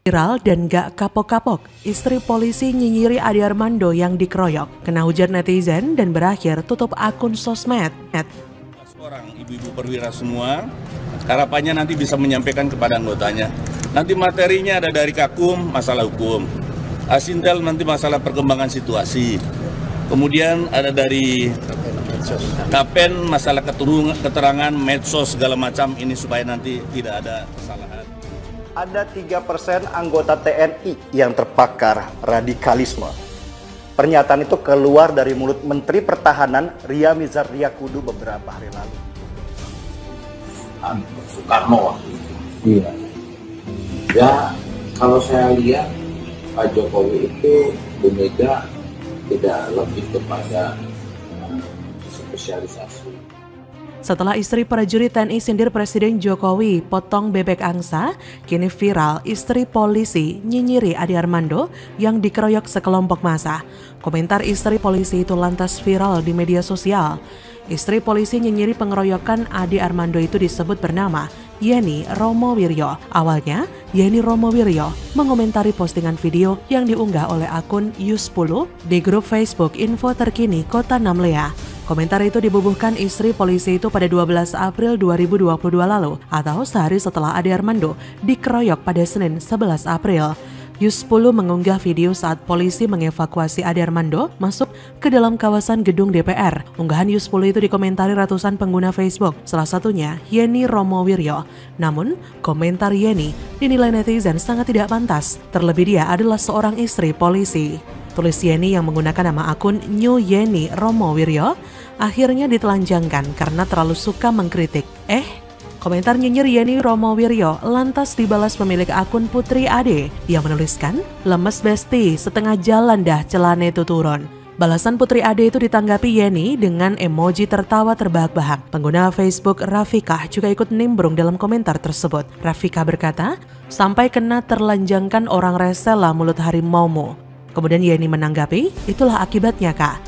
Viral dan gak kapok-kapok, istri polisi nyinyiri Ade Armando yang dikeroyok. Kena hujat netizen dan berakhir tutup akun sosmed. Orang ibu-ibu perwira semua, harapannya nanti bisa menyampaikan kepada anggotanya. Nanti materinya ada dari Kakum, masalah hukum. Asintel nanti masalah perkembangan situasi. Kemudian ada dari Kapen, masalah keterangan, medsos, segala macam ini supaya nanti tidak ada kesalahan. Ada 3% anggota TNI yang terpapar radikalisme. Pernyataan itu keluar dari mulut Menteri Pertahanan Ria Mizar Triakudu beberapa hari lalu. Soekarno waktu itu. Iya. Ya, kalau saya lihat Pak Jokowi itu Bu Mega tidak lebih kepada spesialisasi. Setelah istri prajurit TNI sindir Presiden Jokowi potong bebek angsa, kini viral istri polisi nyinyiri Ade Armando yang dikeroyok sekelompok massa. Komentar istri polisi itu lantas viral di media sosial. Istri polisi nyinyiri pengeroyokan Ade Armando itu disebut bernama Yeni Romowiryo. Awalnya, Yeni Romowiryo mengomentari postingan video yang diunggah oleh akun Yus10 di grup Facebook Info Terkini Kota Namlea. Komentar itu dibubuhkan istri polisi itu pada 12 April 2022 lalu atau sehari setelah Ade Armando dikeroyok pada Senin 11 April. Yus10 mengunggah video saat polisi mengevakuasi Ade Armando masuk ke dalam kawasan gedung DPR. Unggahan Yus10 itu dikomentari ratusan pengguna Facebook, salah satunya Yeni Romowiryo. Namun, komentar Yeni dinilai netizen sangat tidak pantas, terlebih dia adalah seorang istri polisi. Tulis Yeni yang menggunakan nama akun New Yeni Romowiryo akhirnya ditelanjangkan karena terlalu suka mengkritik. Komentar nyinyir Yeni Romowiryo lantas dibalas pemilik akun Putri Ade yang menuliskan, "Lemes besti, setengah jalan dah celana itu turun." Balasan Putri Ade itu ditanggapi Yeni dengan emoji tertawa terbahak-bahak. Pengguna Facebook Rafika juga ikut nimbrung dalam komentar tersebut. Rafika berkata, "Sampai kena terlanjangkan orang resela mulut harimaumu." Kemudian Yeni menanggapi, "Itulah akibatnya, Kak."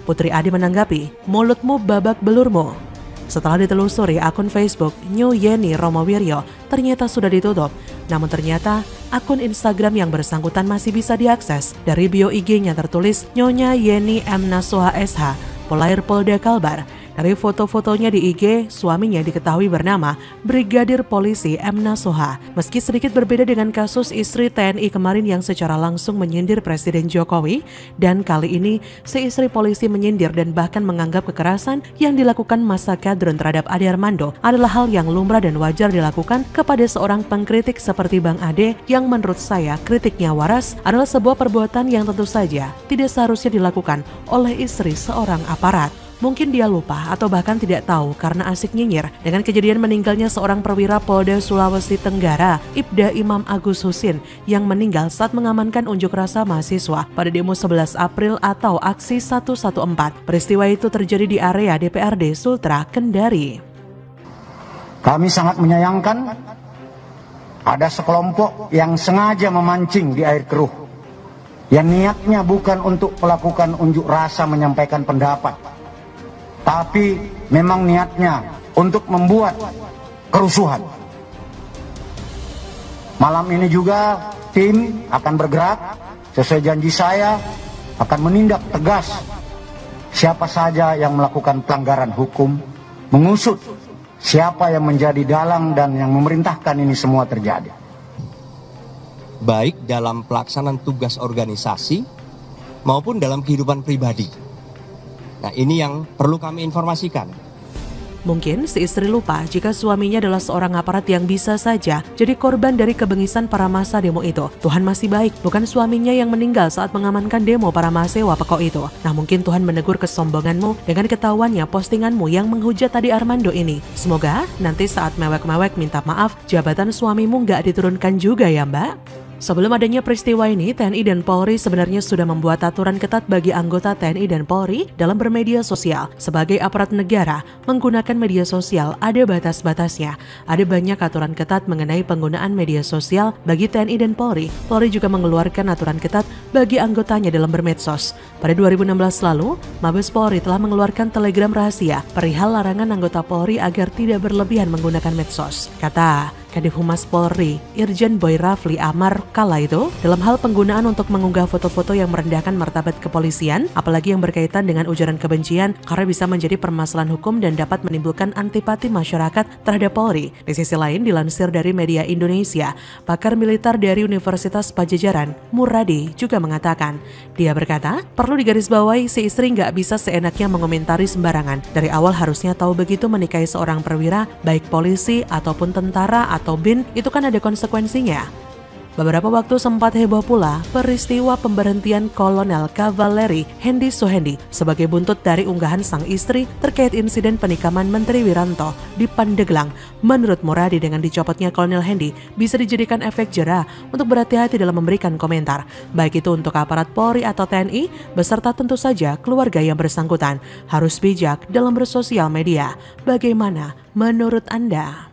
Putri Ade menanggapi, "Mulutmu babak belurmu." Setelah ditelusuri akun Facebook New Yeni Romowiryo ternyata sudah ditutup. Namun ternyata akun Instagram yang bersangkutan masih bisa diakses. Dari bio IG-nya tertulis Nyonya Yeni M. Nasuha SH, Polair Polda Kalbar. Dari foto-fotonya di IG, suaminya diketahui bernama Brigadir Polisi M. Nasuha. Meski sedikit berbeda dengan kasus istri TNI kemarin yang secara langsung menyindir Presiden Jokowi, dan kali ini si istri polisi menyindir dan bahkan menganggap kekerasan yang dilakukan massa kadrun terhadap Ade Armando adalah hal yang lumrah dan wajar dilakukan kepada seorang pengkritik seperti Bang Ade yang menurut saya kritiknya waras adalah sebuah perbuatan yang tentu saja tidak seharusnya dilakukan oleh istri seorang aparat. Mungkin dia lupa atau bahkan tidak tahu karena asik nyinyir dengan kejadian meninggalnya seorang perwira Polda Sulawesi Tenggara, Ibda Imam Agus Husin, yang meninggal saat mengamankan unjuk rasa mahasiswa pada demo 11 April atau aksi 114. Peristiwa itu terjadi di area DPRD Sultra, Kendari. Kami sangat menyayangkan ada sekelompok yang sengaja memancing di air keruh, yang niatnya bukan untuk melakukan unjuk rasa menyampaikan pendapat, tapi memang niatnya untuk membuat kerusuhan. Malam ini juga tim akan bergerak sesuai janji saya akan menindak tegas siapa saja yang melakukan pelanggaran hukum, mengusut siapa yang menjadi dalang dan yang memerintahkan ini semua terjadi. Baik dalam pelaksanaan tugas organisasi maupun dalam kehidupan pribadi. Nah, ini yang perlu kami informasikan. Mungkin si istri lupa jika suaminya adalah seorang aparat yang bisa saja jadi korban dari kebengisan para massa demo itu. Tuhan masih baik, bukan suaminya yang meninggal saat mengamankan demo para mahasiswa pekok itu. Nah, mungkin Tuhan menegur kesombonganmu dengan ketahuannya postinganmu yang menghujat Ade Armando ini. Semoga nanti saat mewek-mewek minta maaf, jabatan suamimu nggak diturunkan juga ya, Mbak. Sebelum adanya peristiwa ini, TNI dan Polri sebenarnya sudah membuat aturan ketat bagi anggota TNI dan Polri dalam bermedia sosial. Sebagai aparat negara, menggunakan media sosial ada batas-batasnya. Ada banyak aturan ketat mengenai penggunaan media sosial bagi TNI dan Polri. Polri juga mengeluarkan aturan ketat bagi anggotanya dalam bermedsos. Pada 2016 lalu, Mabes Polri telah mengeluarkan telegram rahasia perihal larangan anggota Polri agar tidak berlebihan menggunakan medsos. Kata Kadif Humas Polri, Irjen Boy Rafli Amar kala itu dalam hal penggunaan untuk mengunggah foto-foto yang merendahkan martabat kepolisian, apalagi yang berkaitan dengan ujaran kebencian karena bisa menjadi permasalahan hukum dan dapat menimbulkan antipati masyarakat terhadap Polri. Di sisi lain, dilansir dari media Indonesia, pakar militer dari Universitas Pajajaran, Muradi juga mengatakan, dia berkata, perlu digarisbawahi si istri nggak bisa seenaknya mengomentari sembarangan. Dari awal harusnya tahu begitu menikahi seorang perwira, baik polisi ataupun tentara atau BIN, itu kan ada konsekuensinya. Beberapa waktu sempat heboh pula peristiwa pemberhentian Kolonel Kavaleri Hendy Suhendi sebagai buntut dari unggahan sang istri terkait insiden penikaman Menteri Wiranto di Pandeglang. Menurut Muradi, dengan dicopotnya Kolonel Hendy bisa dijadikan efek jera untuk berhati-hati dalam memberikan komentar, baik itu untuk aparat Polri atau TNI, beserta tentu saja keluarga yang bersangkutan. Harus bijak dalam bersosial media. Bagaimana menurut Anda?